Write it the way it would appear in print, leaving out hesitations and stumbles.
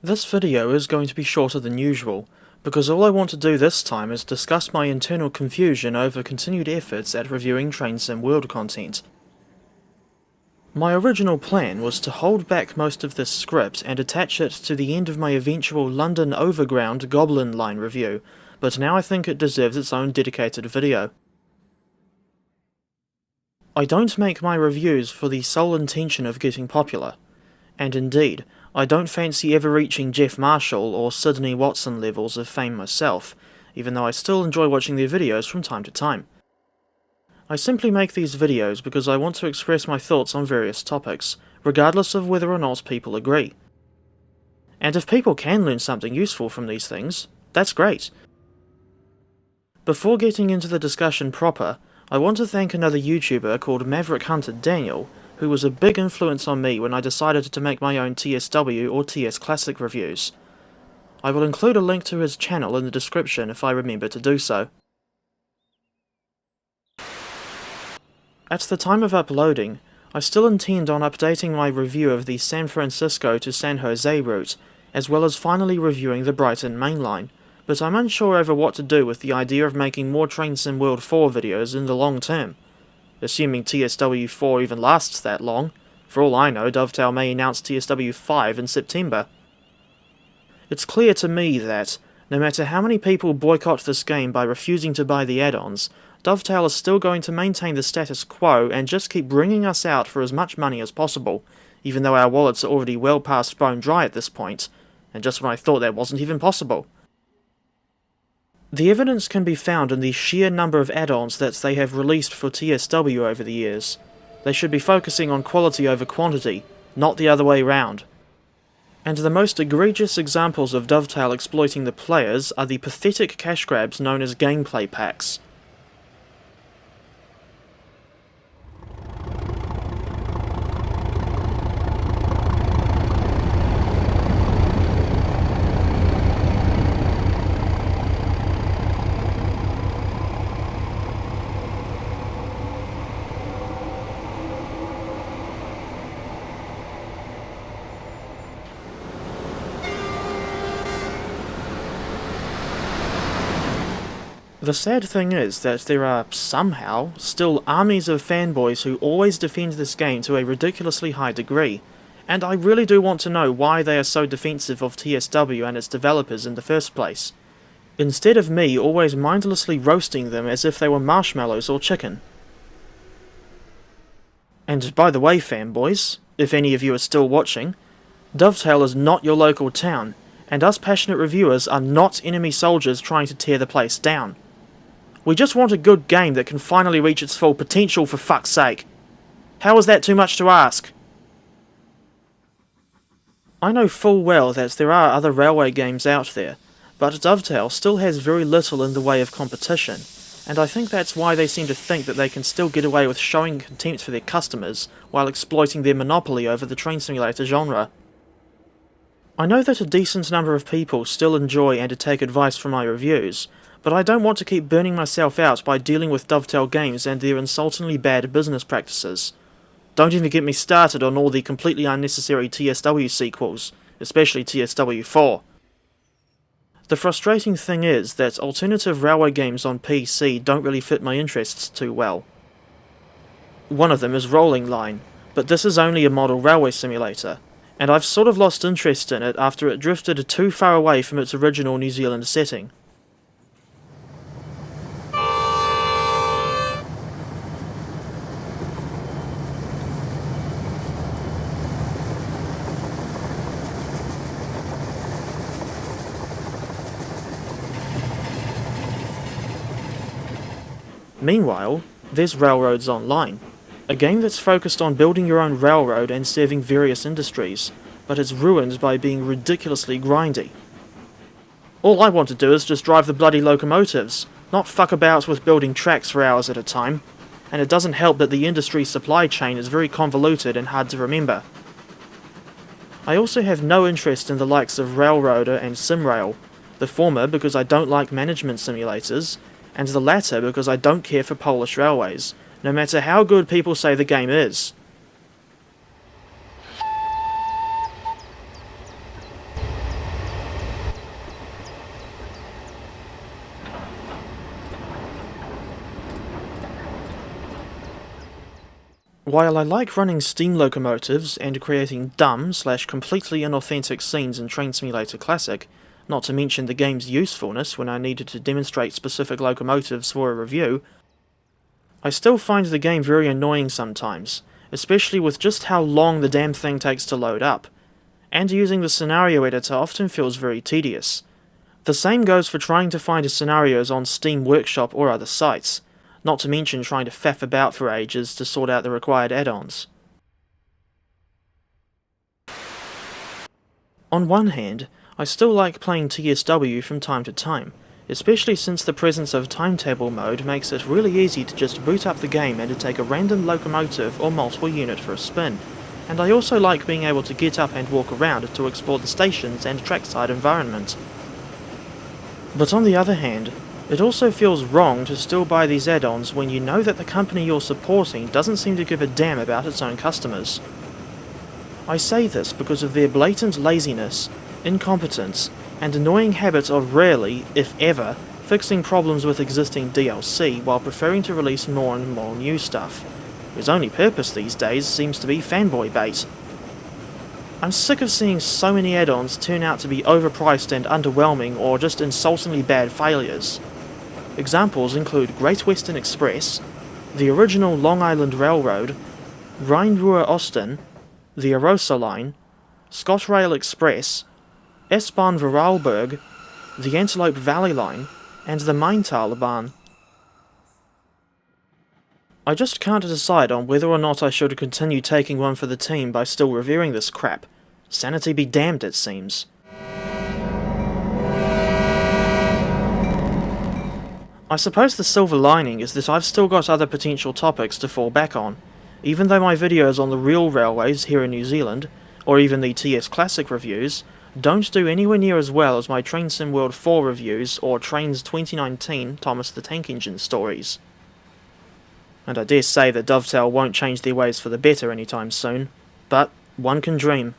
This video is going to be shorter than usual, because all I want to do this time is discuss my internal confusion over continued efforts at reviewing Train Sim World content. My original plan was to hold back most of this script and attach it to the end of my eventual London Overground Goblin Line review, but now I think it deserves its own dedicated video. I don't make my reviews for the sole intention of getting popular, and indeed, I don't fancy ever reaching Jeff Marshall or Sydney Watson levels of fame myself, even though I still enjoy watching their videos from time to time. I simply make these videos because I want to express my thoughts on various topics, regardless of whether or not people agree. And if people can learn something useful from these things, that's great. Before getting into the discussion proper, I want to thank another YouTuber called Maverick Hunter Daniel, who was a big influence on me when I decided to make my own TSW or TS Classic reviews. I will include a link to his channel in the description if I remember to do so. At the time of uploading, I still intend on updating my review of the San Francisco to San Jose route, as well as finally reviewing the Brighton Mainline, but I'm unsure over what to do with the idea of making more Train Sim World 4 videos in the long term. Assuming TSW 4 even lasts that long. For all I know, Dovetail may announce TSW 5 in September. It's clear to me that, no matter how many people boycott this game by refusing to buy the add-ons, Dovetail is still going to maintain the status quo and just keep bringing us out for as much money as possible, even though our wallets are already well past bone dry at this point, and just when I thought that wasn't even possible. The evidence can be found in the sheer number of add-ons that they have released for TSW over the years. They should be focusing on quality over quantity, not the other way round. And the most egregious examples of Dovetail exploiting the players are the pathetic cash grabs known as gameplay packs. The sad thing is that there are, somehow, still armies of fanboys who always defend this game to a ridiculously high degree, and I really do want to know why they are so defensive of TSW and its developers in the first place, instead of me always mindlessly roasting them as if they were marshmallows or chicken. And by the way, fanboys, if any of you are still watching, Dovetail is not your local town, and us passionate reviewers are not enemy soldiers trying to tear the place down. We just want a good game that can finally reach its full potential, for fuck's sake. How is that too much to ask? I know full well that there are other railway games out there, but Dovetail still has very little in the way of competition, and I think that's why they seem to think that they can still get away with showing contempt for their customers while exploiting their monopoly over the train simulator genre. I know that a decent number of people still enjoy and take advice from my reviews, but I don't want to keep burning myself out by dealing with Dovetail Games and their insultingly bad business practices. Don't even get me started on all the completely unnecessary TSW sequels, especially TSW 4. The frustrating thing is that alternative railway games on PC don't really fit my interests too well. One of them is Rolling Line, but this is only a model railway simulator, and I've sort of lost interest in it after it drifted too far away from its original New Zealand setting. Meanwhile, there's Railroads Online, a game that's focused on building your own railroad and serving various industries, but it's ruined by being ridiculously grindy. All I want to do is just drive the bloody locomotives, not fuck about with building tracks for hours at a time, and it doesn't help that the industry supply chain is very convoluted and hard to remember. I also have no interest in the likes of Railroader and SimRail, the former because I don't like management simulators, and the latter because I don't care for Polish railways, no matter how good people say the game is. While I like running steam locomotives and creating dumb/completely inauthentic scenes in Train Simulator Classic, not to mention the game's usefulness when I needed to demonstrate specific locomotives for a review, I still find the game very annoying sometimes, especially with just how long the damn thing takes to load up, and using the scenario editor often feels very tedious. The same goes for trying to find scenarios on Steam Workshop or other sites, not to mention trying to faff about for ages to sort out the required add-ons. On one hand, I still like playing TSW from time to time, especially since the presence of timetable mode makes it really easy to just boot up the game and to take a random locomotive or multiple unit for a spin, and I also like being able to get up and walk around to explore the stations and trackside environment. But on the other hand, it also feels wrong to still buy these add-ons when you know that the company you're supporting doesn't seem to give a damn about its own customers. I say this because of their blatant laziness, incompetence, and annoying habit of rarely, if ever, fixing problems with existing DLC while preferring to release more and more new stuff, whose only purpose these days seems to be fanboy bait. I'm sick of seeing so many add-ons turn out to be overpriced and underwhelming or just insultingly bad failures. Examples include Great Western Express, the original Long Island Railroad, Rhine-Ruhr-Osten, the Arosa Line, ScotRail Express, S-bahn Vorarlberg, the Antelope Valley Line, and the s-bahn. I just can't decide on whether or not I should continue taking one for the team by still reviewing this crap. Sanity be damned, it seems. I suppose the silver lining is that I've still got other potential topics to fall back on, even though my videos on the real railways here in New Zealand, or even the TS Classic reviews, don't do anywhere near as well as my Train Sim World 4 reviews or Trains 2019 Thomas the Tank Engine stories. And I dare say that Dovetail won't change their ways for the better anytime soon, but one can dream.